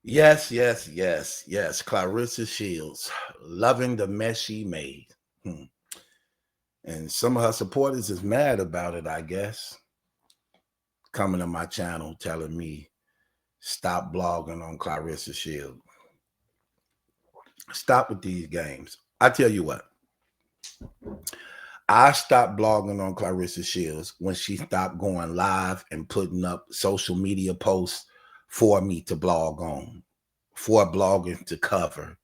Yes, yes, yes, yes. Clarissa Shields, loving the mess she made. Hmm. And some of her supporters is mad about it, I guess. Coming to my channel telling me stop blogging on Clarissa Shields. Stop with these games. I tell you what, I stopped blogging on Clarissa Shields when she stopped going live and putting up social media posts for me to blog on, for bloggers to cover.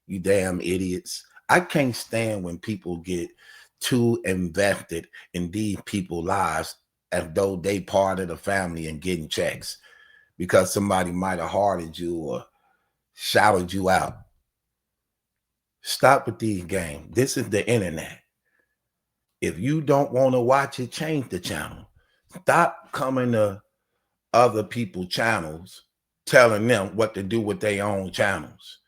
You damn idiots. I can't stand when people get too invested in these people's lives as though they part of the family and getting checks because somebody might have hearted you or shouted you out. Stop with these games. This is the internet. If you don't want to watch it, change the channel. Stop coming to other people's channels telling them what to do with their own channels.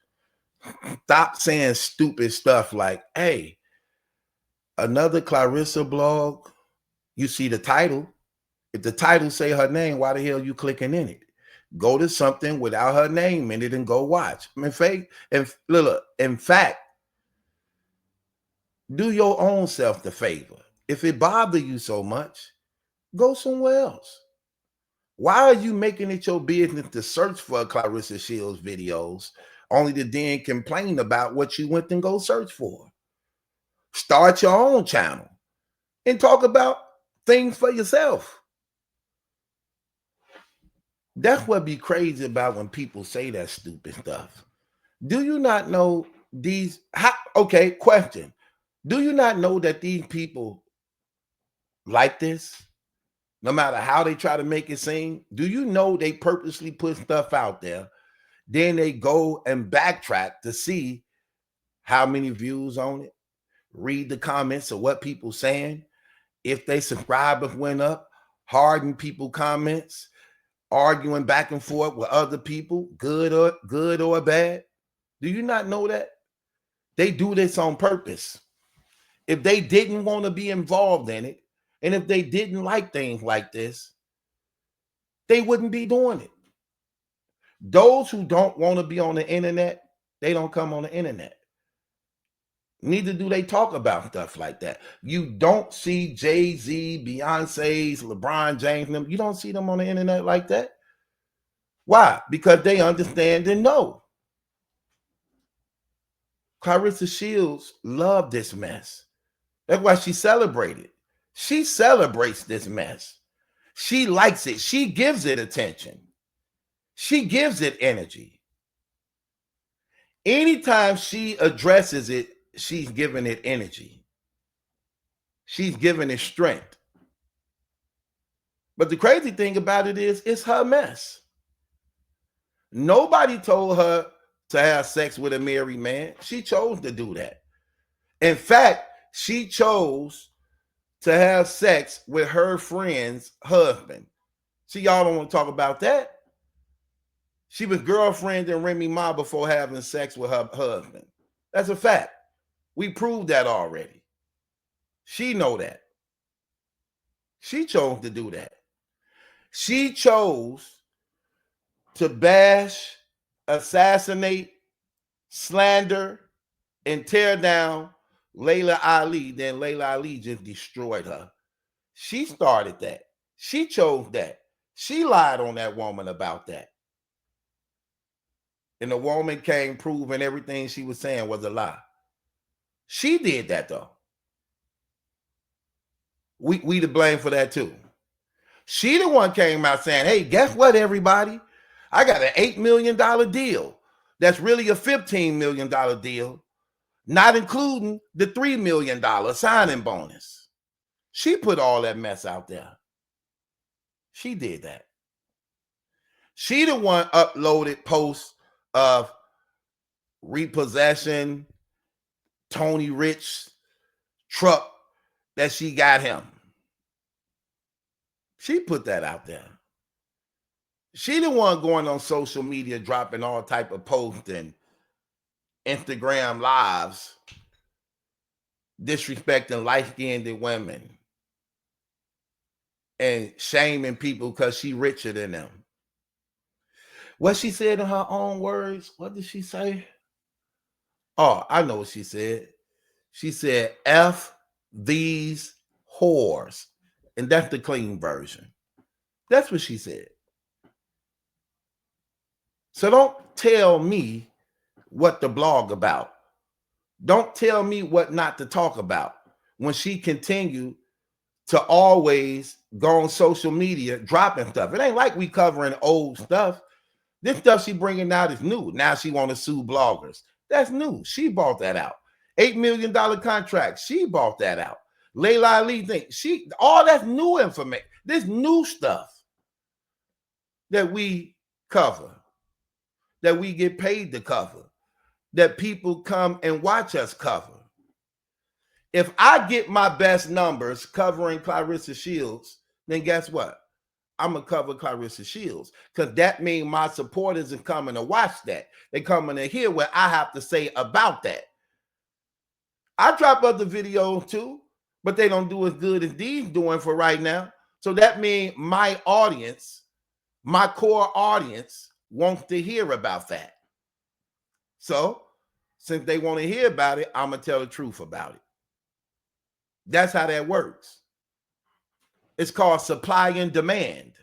Stop saying stupid stuff like, hey, another Clarissa blog, you see the title. If the title say her name, why the hell you clicking in it? Go to something without her name in it and go watch. I mean, look, in fact, do your own self the favor. If it bother you so much, go somewhere else. Why are you making it your business to search for Clarissa Shields videos only to then complain about what you went and go search for? Start your own channel and talk about things for yourself. That's what be crazy about when people say that stupid stuff. Do you not know these? Okay, question. Do you not know that these people like this? No matter how they try to make it seem, do you know they purposely put stuff out there? Then they go and backtrack to see how many views on it, read the comments of what people saying. If they subscribers went up, harden people comments, arguing back and forth with other people, good or bad. Do you not know that? They do this on purpose. If they didn't want to be involved in it, and if they didn't like things like this, they wouldn't be doing it. Those who don't want to be on the internet, they don't come on the internet. Neither do they talk about stuff like that. You don't see Jay-Z, Beyonce's, LeBron James, them. You don't see them on the internet like that. Why? Because they understand and know. Clarissa Shields loved this mess. That's why she celebrated. She celebrates this mess. She likes it. She gives it attention. She gives it energy. Anytime she addresses it, she's giving it energy. She's giving it strength. But the crazy thing about it is, it's her mess. Nobody told her to have sex with a married man. She chose to do that. In fact, she chose to have sex with her friend's husband. See, y'all don't want to talk about that. She was girlfriend and Remy Ma before having sex with her husband. That's a fact. We proved that already. She know that. She chose to do that. She chose to bash, assassinate, slander, and tear down Layla Ali. Then Layla Ali just destroyed her. She started that. She chose that. She lied on that woman about that. And the woman came proving everything she was saying was a lie. She did that though. We to blame for that too. She the one came out saying, hey, guess what, everybody? I got an $8 million deal. That's really a $15 million deal, not including the $3 million signing bonus. She put all that mess out there. She did that. She the one uploaded posts of repossession, Tony Rich truck that she got him. She put that out there. She the one going on social media dropping all type of posts and Instagram lives disrespecting light-skinned women and shaming people because she richer than them. What she said in her own words, what did she say? Oh, I know what she said. She said, F these whores. And that's the clean version. That's what she said. So don't tell me what to blog about. Don't tell me what not to talk about when she continued to always go on social media dropping stuff. It ain't like we covering old stuff. This stuff she bringing out is new. Now she want to sue bloggers. That's new. She bought that out. $8 million contract. She bought that out. Layla Ali thing. All that's new information. This new stuff that we cover, that we get paid to cover, that people come and watch us cover. If I get my best numbers covering Claressa Shields, then guess what? I'm gonna cover Claressa Shields, because that means my supporters are coming to watch that. They coming to hear what I have to say about that. I drop other videos too, but they don't do as good as these doing for right now. So that means my audience, my core audience, wants to hear about that. So since they want to hear about it, I'm gonna tell the truth about it. That's how that works. It's called supply and demand.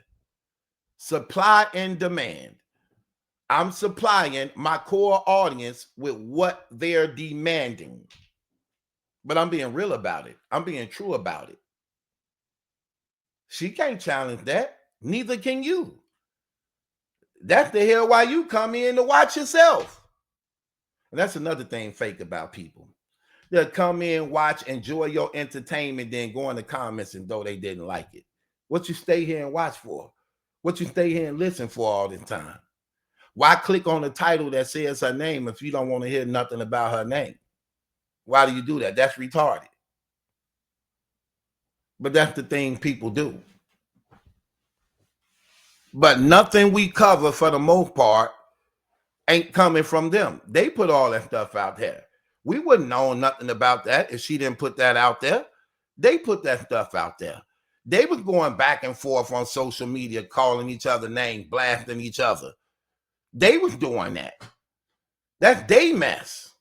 Supply and demand. I'm supplying my core audience with what they're demanding. But I'm being real about it. I'm being true about it. She can't challenge that. Neither can you. That's the hell why you come in to watch yourself. And that's another thing fake about people. They'll come in, watch, enjoy your entertainment, then go in the comments and though they didn't like it. What you stay here and watch for? What you stay here and listen for all this time? Why click on the title that says her name if you don't want to hear nothing about her name? Why do you do that? That's retarded. But that's the thing people do. But nothing we cover for the most part ain't coming from them. They put all that stuff out there. We wouldn't know nothing about that if she didn't put that out there. They put that stuff out there. They was going back and forth on social media, calling each other names, blasting each other. They was doing that. That's their mess.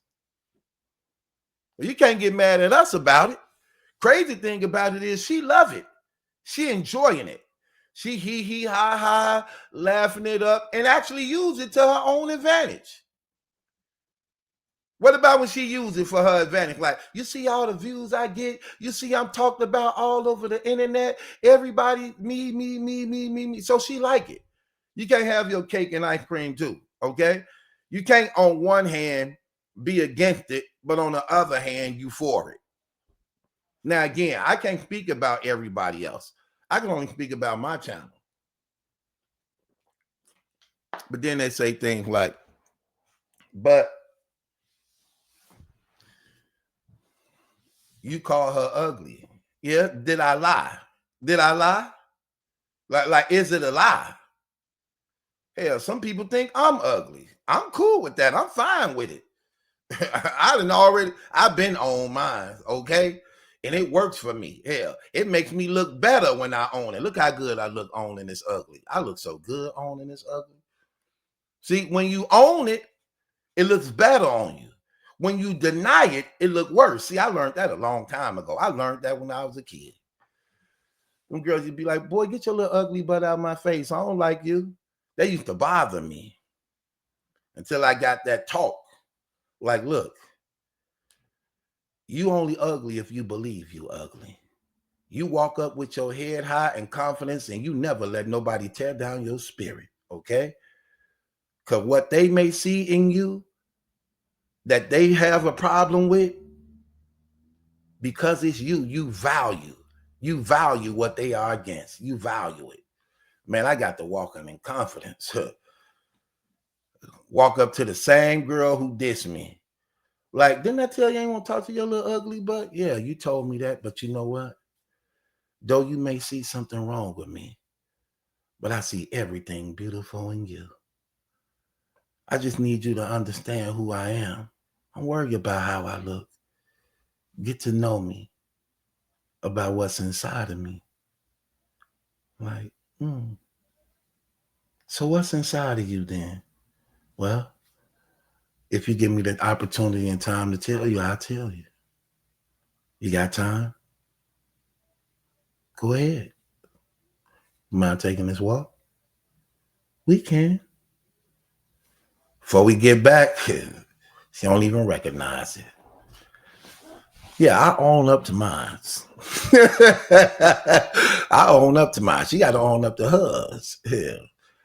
You can't get mad at us about it. Crazy thing about it is she love it. She enjoying it. She hee ha ha, laughing it up, and actually use it to her own advantage. What about when she used it for her advantage? Like, you see all the views I get? You see I'm talked about all over the internet? Everybody, me. So she like it. You can't have your cake and ice cream too, okay? You can't on one hand be against it, but on the other hand, you for it. Now, again, I can't speak about everybody else. I can only speak about my channel. But then they say things like, but you call her ugly. Yeah, did I lie? Did I lie? Like, is it a lie? Hell, some people think I'm ugly. I'm cool with that. I'm fine with it. I've been on mine, okay? And it works for me. Hell, it makes me look better when I own it. Look how good I look owning this ugly. I look so good owning this ugly. See, when you own it, it looks better on you. When you deny it, it looks worse. See, I learned that a long time ago. I learned that when I was a kid. Them girls would be like, boy, get your little ugly butt out of my face. I don't like you. They used to bother me until I got that talk. Like, look, you only ugly if you believe you ugly. You walk up with your head high and confidence, and you never let nobody tear down your spirit, okay? Because what they may see in you that they have a problem with, because it's you, you value what they are against. You value it. Man, I got to walk in confidence. Walk up to the same girl who dissed me. Like, didn't I tell you I ain't want to talk to your little ugly butt? Yeah, you told me that, but you know what? Though you may see something wrong with me, but I see everything beautiful in you. I just need you to understand who I am. Don't worry about how I look. Get to know me about what's inside of me. Like, So what's inside of you then? Well, if you give me the opportunity and time to tell you, I'll tell you. You got time? Go ahead. You mind taking this walk? We can. Before we get back, she don't even recognize it. Yeah, I own up to mine. I own up to mine. She got to own up to hers. Yeah.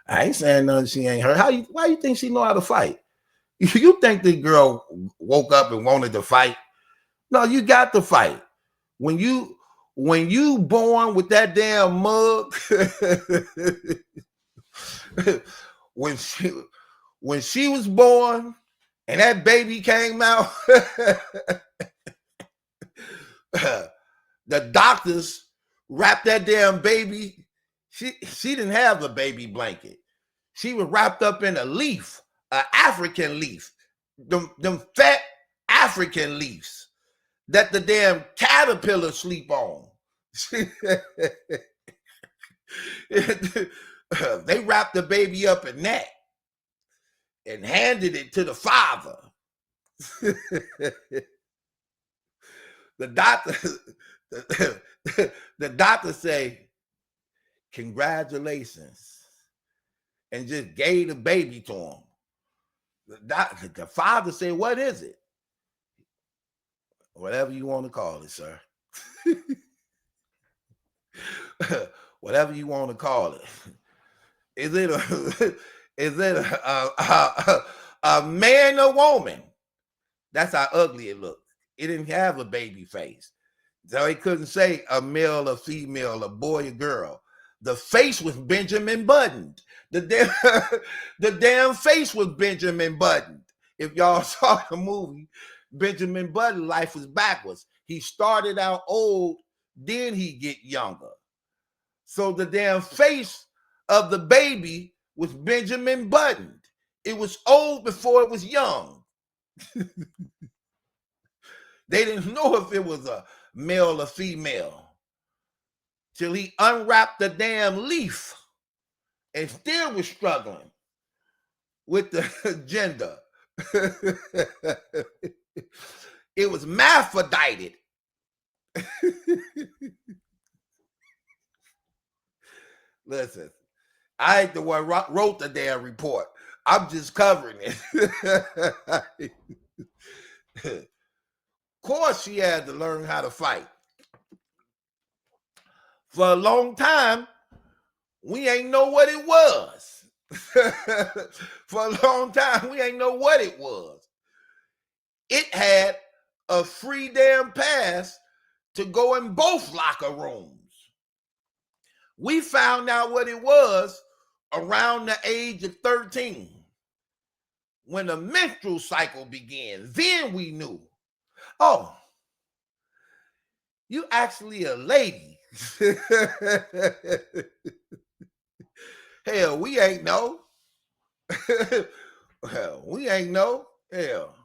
I ain't saying nothing she ain't heard. Why you think she know how to fight? You think the girl woke up and wanted to fight? No, you got to fight. When you born with that damn mug, when she was born and that baby came out, the doctors wrapped that damn baby. She didn't have a baby blanket. She was wrapped up in a leaf, an African leaf, them fat African leaves that the damn caterpillar sleep on. They wrapped the baby up in that and handed it to the father. The doctor say, congratulations, and just gave the baby to him. The father said, what is it? Whatever you want to call it, sir. Whatever you want to call it. Is it a man or woman? That's how ugly it looked. It didn't have a baby face. So he couldn't say a male or female, a boy or girl. The face was Benjamin Buttoned. The damn face was Benjamin Buttoned. If y'all saw the movie, Benjamin Button, life was backwards. He started out old, then he get younger. So the damn face of the baby was Benjamin Buttoned. It was old before it was young. They didn't know if it was a male or female till he unwrapped the damn leaf and still was struggling with the gender. It was hermaphrodited. Listen, I ain't the one wrote the damn report. I'm just covering it. Of course, she had to learn how to fight. For a long time, we ain't know what it was. For a long time, we ain't know what it was. It had a free damn pass to go in both locker rooms. We found out what it was around the age of 13. When the menstrual cycle began, then we knew. Oh, you actually a lady. Hell, we ain't know. Hell, we ain't know. Hell.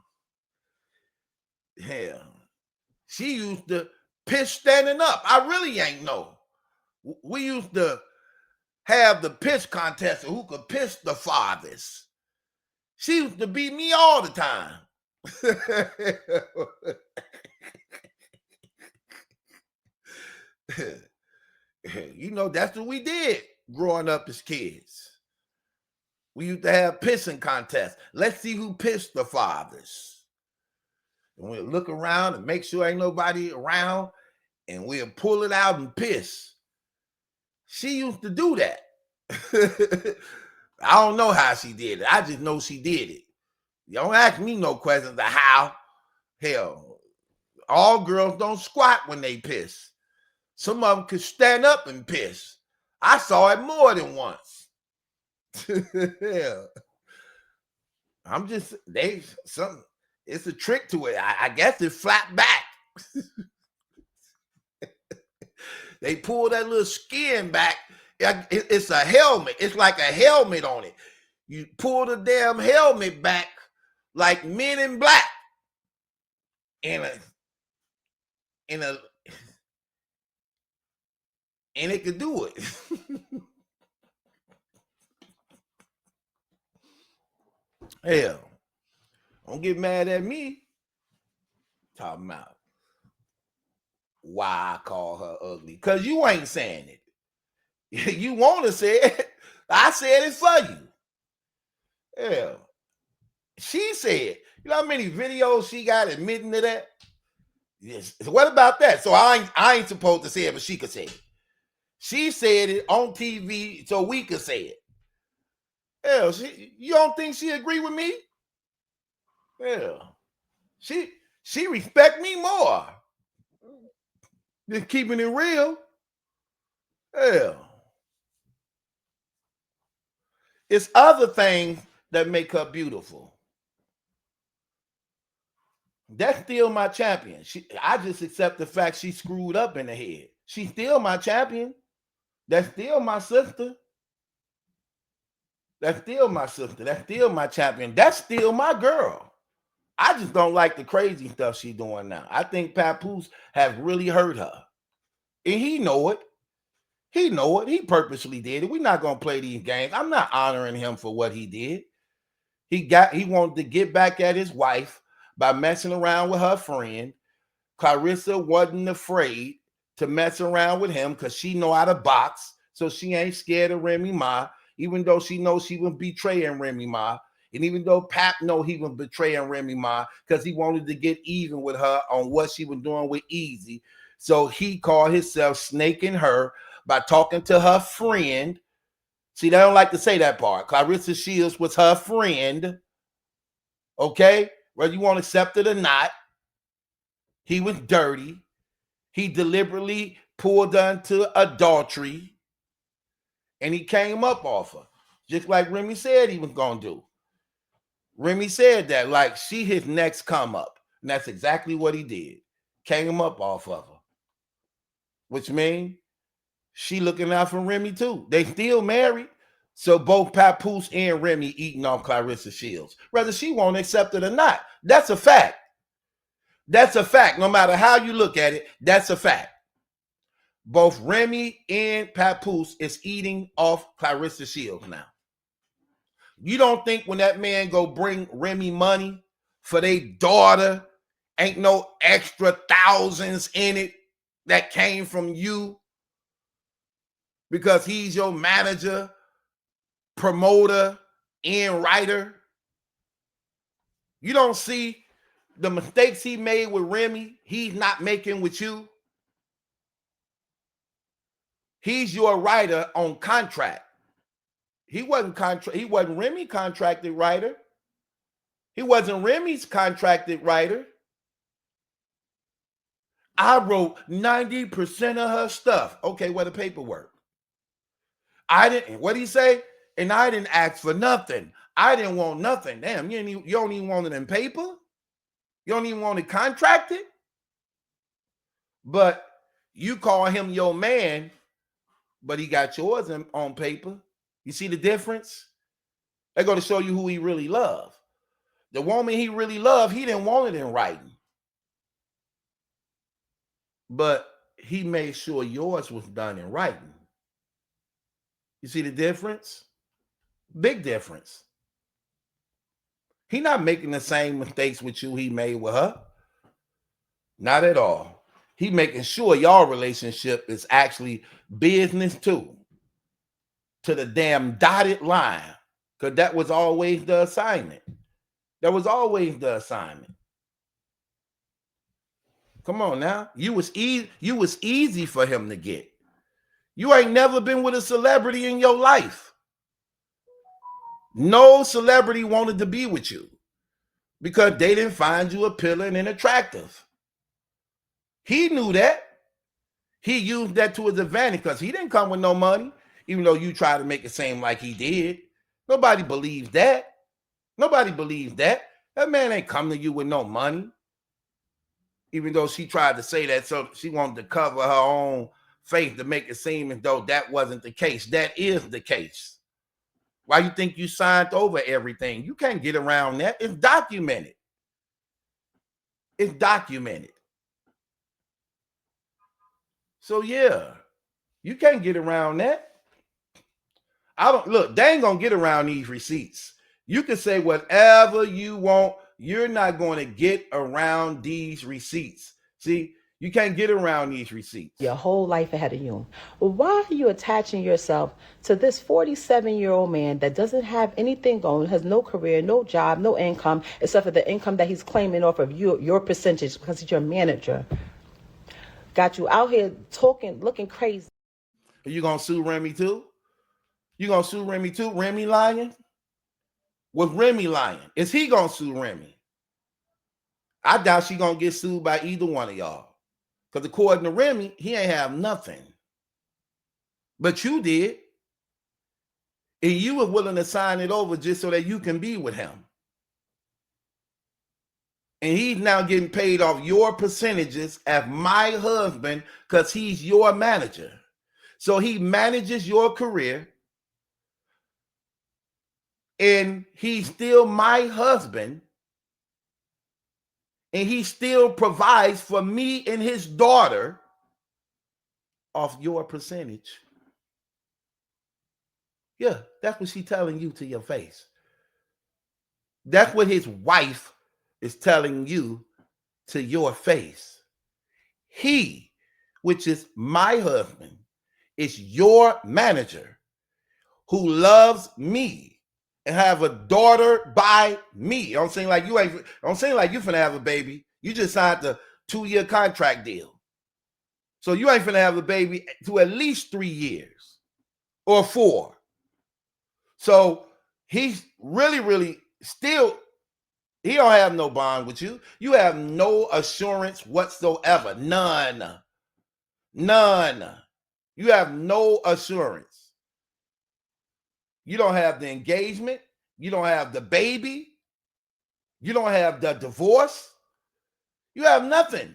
She used to piss standing up. I really ain't know. We used to have the piss contest of who could piss the farthest. She used to beat me all the time. You know, that's what we did growing up as kids. We used to have pissing contests. Let's see who pissed the farthest. And we'll look around and make sure ain't nobody around, and we'll pull it out and piss. She used to do that. I don't know how she did it. I just know she did it. You don't ask me no questions of how. Hell, all girls don't squat when they piss. Some of them could stand up and piss. I saw it more than once. Yeah. I'm just, it's a trick to it. I guess it flat back. They pull that little skin back. It's a helmet. It's like a helmet on it. You pull the damn helmet back like Men in Black. And it could do it. Hell, don't get mad at me. Talking about why I call her ugly. Because you ain't saying it. You want to say it. I said it for you. Yeah. She said, you know how many videos she got admitting to that? Yes. What about that? So I ain't supposed to say it, but she could say it. She said it on TV, so we could say it. Yeah, you don't think she agree with me? Yeah. She respect me more than keeping it real. Yeah. It's other things that make her beautiful. That's still my champion. I just accept the fact she screwed up in the head. She's still my champion. That's still my sister. That's still my sister. That's still my champion. That's still my girl. I just don't like the crazy stuff she's doing now. I think Papoose has really hurt her. And he know it. He know it. He purposely did it. We're not going to play these games. I'm not honoring him for what he did. He wanted to get back at his wife by messing around with her friend. Claressa wasn't afraid to mess around with him because she know how to box, so she ain't scared of Remy Ma, even though she knows she was betraying Remy Ma. And even though Pap know he was betraying Remy Ma because he wanted to get even with her on what she was doing with Easy. So he called himself snaking her by talking to her friend. See, they don't like to say that part. Claressa Shields was her friend. Okay? Whether you want to accept it or not, he was dirty. He deliberately pulled her into adultery. And he came up off her. Just like Remy said he was going to do. Remy said that, like, she his next come up. And that's exactly what he did. Came up off of her. Which means she looking out for Remy too. They still married. So both Papoose and Remy eating off Claressa Shields. Whether she won't accept it or not. That's a fact. That's a fact. No matter how you look at it, that's a fact. Both Remy and Papoose is eating off Claressa Shields now. You don't think when that man go bring Remy money for their daughter, ain't no extra thousands in it that came from you because he's your manager, promoter, and writer? You don't see the mistakes he made with Remy, he's not making with you? He's your writer on contract. He wasn't Remy contracted writer. He wasn't Remy's contracted writer. I wrote 90% of her stuff. Okay, where the paperwork? I didn't, what did he say? And I didn't ask for nothing. I didn't want nothing. Damn, you don't even want it in paper? You don't even want it contracted? But you call him your man, but he got yours on paper. You see the difference? They're going to show you who he really loved. The woman he really loved, he didn't want it in writing. But he made sure yours was done in writing. You see the difference? Big difference. He not making the same mistakes with you he made with her. Not at all. He making sure y'all relationship is actually business too. To the damn dotted line. Because that was always the assignment. That was always the assignment. Come on now. You was easy for him to get. You ain't never been with a celebrity in your life. No celebrity wanted to be with you because they didn't find you appealing and attractive. He knew that. He used that to his advantage because he didn't come with no money, even though you tried to make it seem like he did. Nobody believes that. Nobody believes that. That man ain't come to you with no money. Even though she tried to say that, so she wanted to cover her own face to make it seem as though that wasn't the case. That is the case. Why you think you signed over everything? You can't get around that. It's documented. It's documented. So yeah, you can't get around that. I don't look, they ain't gonna get around these receipts. You can say whatever you want. You're not going to get around these receipts. See, you can't get around these receipts. Your whole life ahead of you. Why are you attaching yourself to this 47-year-old man that doesn't have anything going, has no career, no job, no income, except for the income that he's claiming off of you, your percentage, because he's your manager? Got you out here talking, looking crazy. Are you going to sue Remy too? You going to sue Remy too? Remy lying? Was Remy lying? Is he going to sue Remy? I doubt she going to get sued by either one of y'all. Because according to Remy, he ain't have nothing. But you did. And you were willing to sign it over just so that you can be with him. And he's now getting paid off your percentages as my husband because he's your manager. So he manages your career. And he's still my husband. And he still provides for me and his daughter off your percentage. Yeah, that's what she's telling you to your face. That's what his wife is telling you to your face. He, which is my husband, is your manager who loves me and have a daughter by me. I'm saying like you ain't. I'm saying like you finna have a baby. You just signed the 2-year contract deal, so you ain't finna have a baby to at least 3 years or 4. So he's really still. He don't have no bond with you. You have no assurance whatsoever. None. You have no assurance. You don't have the engagement. You don't have the baby. You don't have the divorce. You have nothing.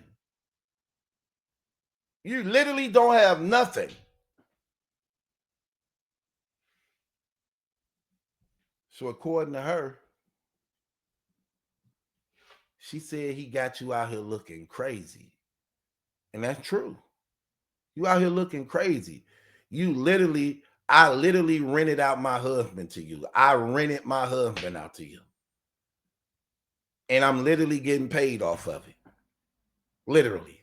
You literally don't have nothing. So according to her, she said he got you out here looking crazy. And that's true. You out here looking crazy. I literally rented out my husband to you. I rented my husband out to you. And I'm literally getting paid off of it. Literally.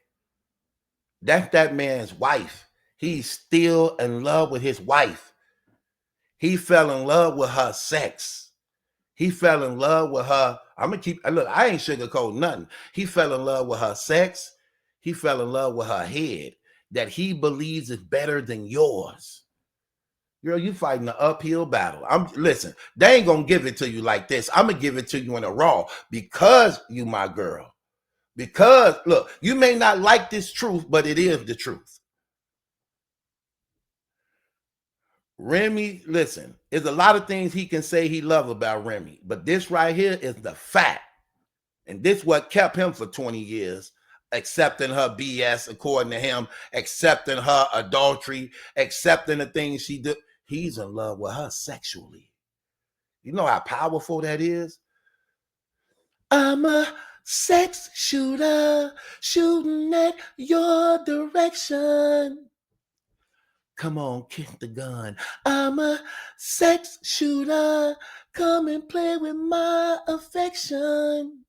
That's that man's wife. He's still in love with his wife. He fell in love with her sex. He fell in love with her. Look, I ain't sugarcoating nothing. He fell in love with her sex. He fell in love with her head that he believes is better than yours. Girl, you fighting an uphill battle. Listen, they ain't gonna give it to you like this. I'm gonna give it to you in a raw because you my girl. Because look, you may not like this truth, but it is the truth. Remy, listen, there's a lot of things he can say he love about Remy, but this right here is the fact. And this what kept him for 20 years, accepting her BS, according to him, accepting her adultery, accepting the things she did. He's in love with her sexually. You know how powerful that is? I'm a sex shooter, shooting at your direction. Come on, kiss the gun. I'm a sex shooter. Come and play with my affection.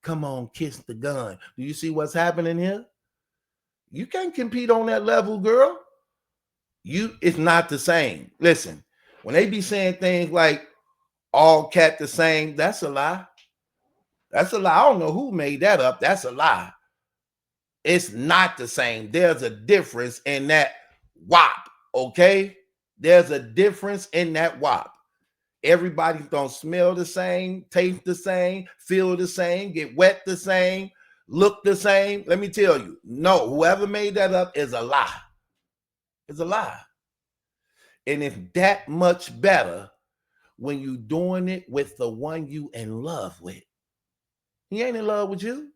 Come on, kiss the gun. Do you see what's happening here? You can't compete on that level, girl. It's not the same. Listen, when they be saying things like all cat the same, that's a lie. That's a lie. I don't know who made that up. That's a lie. It's not the same. There's a difference in that WAP, okay? There's a difference in that WAP. Everybody don't smell the same, taste the same, feel the same, get wet the same, look the same. Let me tell you, no, whoever made that up is a lie. It's a lie. And it's that much better when you're doing it with the one you in love with. He ain't in love with you.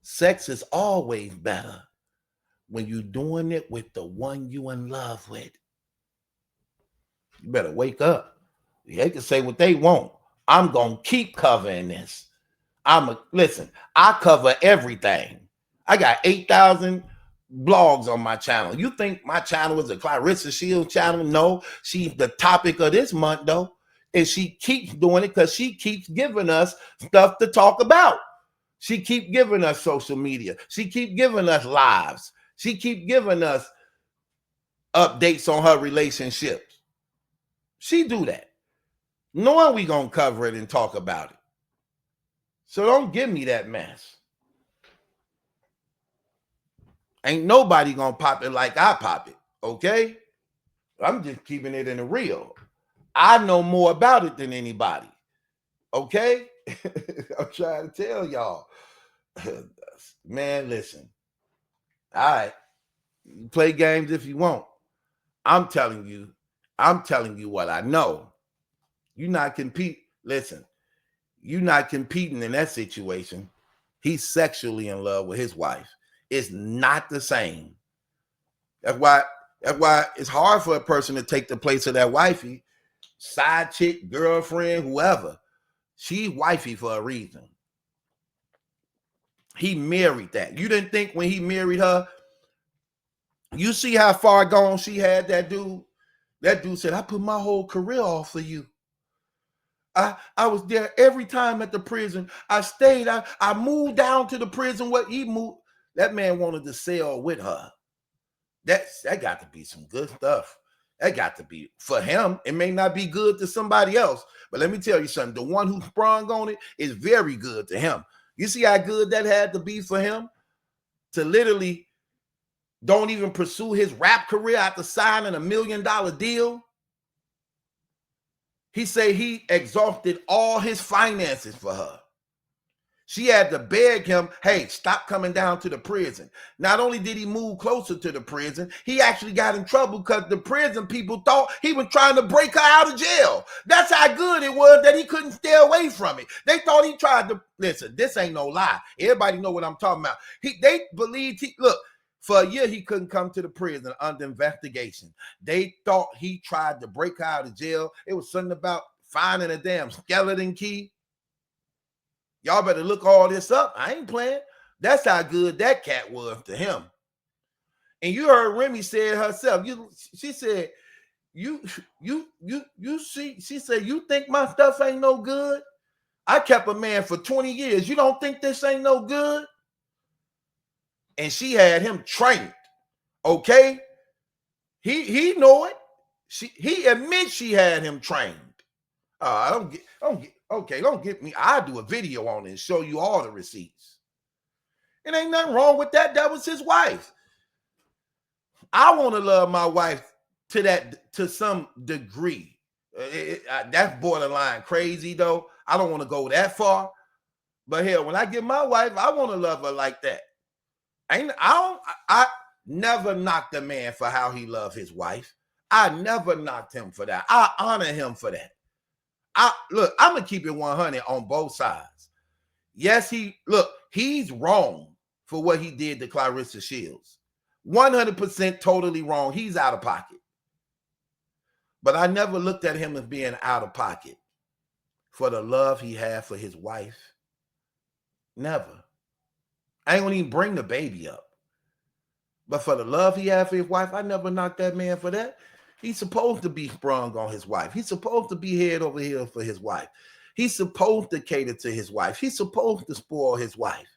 Sex is always better when you're doing it with the one you in love with. You better wake up. They can say what they want. I'm going to keep covering this. Listen, I cover everything. I got 8,000 blogs on my channel. You think my channel is a Claressa Shields channel? No, she's the topic of this month, though. And she keeps doing it because she keeps giving us stuff to talk about. She keep giving us social media. She keep giving us lives. She keep giving us updates on her relationships. She do that, knowing we gonna cover it and talk about it. So don't give me that mess. Ain't nobody gonna pop it like I pop it, okay? I'm just keeping it in the real. I know more about it than anybody, okay? I'm trying to tell y'all. Man, listen. All right, play games if you want. I'm telling you what I know. You're not compete. Listen, you're not competing in that situation. He's sexually in love with his wife. It's not the same. That's why it's hard for a person to take the place of that wifey, side chick, girlfriend, whoever. She's wifey for a reason. He married that. You didn't think when he married her, you see how far gone she had that dude? That dude said, I put my whole career off for you. I was there every time at the prison. I stayed. I moved down to the prison where he moved. That man wanted to sail with her. That got to be some good stuff. That got to be for him. It may not be good to somebody else, but let me tell you something. The one who sprung on it is very good to him. You see how good that had to be for him to literally don't even pursue his rap career after signing $1 million deal. He said he exhausted all his finances for her. She had to beg him, hey, stop coming down to the prison. Not only did he move closer to the prison, he actually got in trouble because the prison people thought he was trying to break her out of jail. That's how good it was that he couldn't stay away from it. They thought he tried to, listen, this ain't no lie. Everybody know what I'm talking about. They believed look, for a year he couldn't come to the prison under investigation. They thought he tried to break her out of jail. It was something about finding a damn skeleton key. Y'all better look all this up. I ain't playing. That's how good that cat was to him. And you heard Remy say it herself. She said, you see, she said, you think my stuff ain't no good? I kept a man for 20 years. You don't think this ain't no good? And she had him trained. Okay? He know it. He admits she had him trained. Don't get me. I'll do a video on it and show you all the receipts. It ain't nothing wrong with that. That was his wife. I want to love my wife to some degree. That's borderline crazy though. I don't want to go that far. But hell, when I get my wife, I want to love her like that. I never knocked a man for how he loved his wife. I never knocked him for that. I honor him for that. Look, I'm gonna keep it 100 on both sides. Yes, he's wrong for what he did to Claressa Shields. 100% totally wrong. He's out of pocket. But I never looked at him as being out of pocket for the love he had for his wife. Never. I ain't gonna even bring the baby up. But for the love he had for his wife, I never knocked that man for that. He's supposed to be sprung on his wife. He's supposed to be head over heels for his wife. He's supposed to cater to his wife. He's supposed to spoil his wife.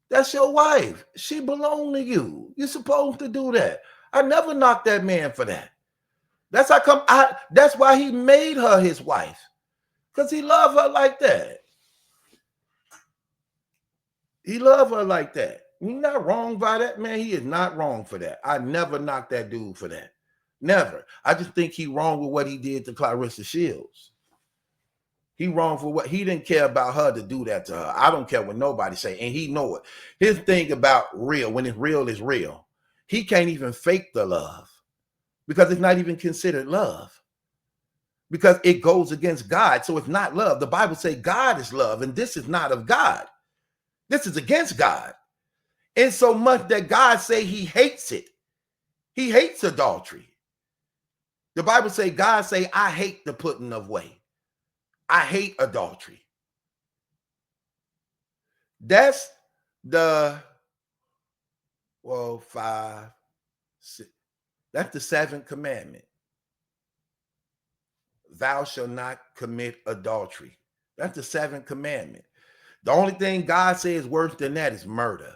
That's your wife. She belongs to you. You're supposed to do that. I never knocked that man for that. That's why he made her his wife. Because he loved her like that. He loved her like that. He's not wrong by that, man. He is not wrong for that. I never knocked that dude for that. Never. I just think he wrong with what he did to Claressa Shields. He wrong for what he didn't care about her to do that to her. I don't care what nobody say, and he know it. His thing about real, when it's real, is real. He can't even fake the love because it's not even considered love because it goes against God. So it's not love. The Bible says God is love, and this is not of God. This is against God. In so much that God say he hates it. He hates adultery. The Bible say God say, I hate the putting away. I hate adultery. That's the 5, 6. That's the 7th commandment. thou shalt not commit adultery. That's the seventh commandment. The only thing God says worse than that is murder.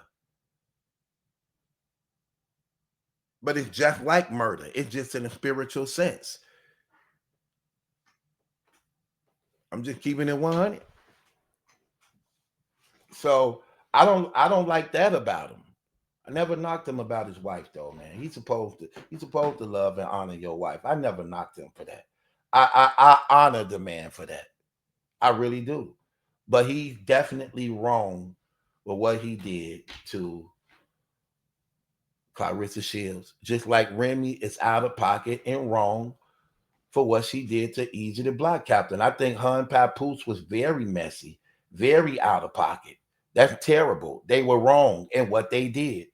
But it's just like murder. It's just in a spiritual sense. I'm just keeping it 100. So I don't like that about him. I never knocked him about his wife though, man. He's supposed to love and honor your wife. I never knocked him for that. I honor the man for that. I really do. But he's definitely wrong with what he did to Claressa Shields. Just like Remy is out of pocket and wrong for what she did to Easy the Block Captain. I think her and Papoose was very messy, very out of pocket. That's terrible. They were wrong in what they did.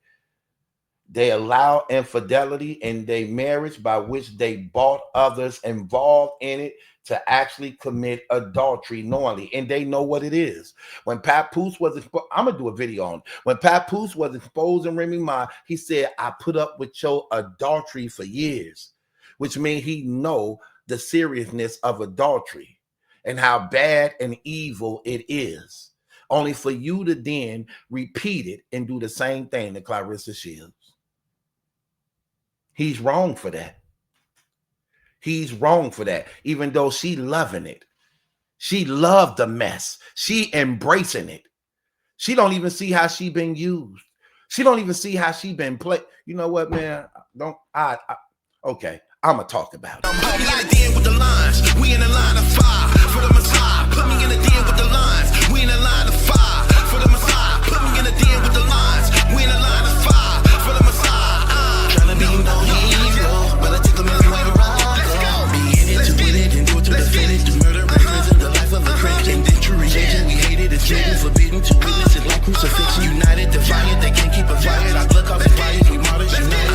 They allowed infidelity in their marriage by which they bought others involved in it to actually commit adultery knowingly. And they know what it is. When Papoose was exposed, I'm going to do a video on it. When Papoose was exposing Remy Ma, he said, I put up with your adultery for years, which means he know the seriousness of adultery and how bad and evil it is. Only for you to then repeat it and do the same thing to Claressa Shields. He's wrong for that. He's wrong for that. Even though she loving it. She loved the mess. She embracing it. She don't even see how she been used. She don't even see how she been played. You know what, man? Okay, I'm going to talk about it. Put me in the den with the lines. We in the line of fire for the Messiah. Put me in the den with the lines. We in the line of fire for the Messiah. Put me in the den with the lines. We in the line of fire for the Messiah. Trying to be no hero, but I take them anywhere I go. Be in it to win it and do it to the finish. The murder raises in the life of a Christian. Then true religion, we hate it. It's hidden, forbidden to witness it like crucifixion. United, defiant, they can't keep it quiet. I look off the fire, we martyrs united.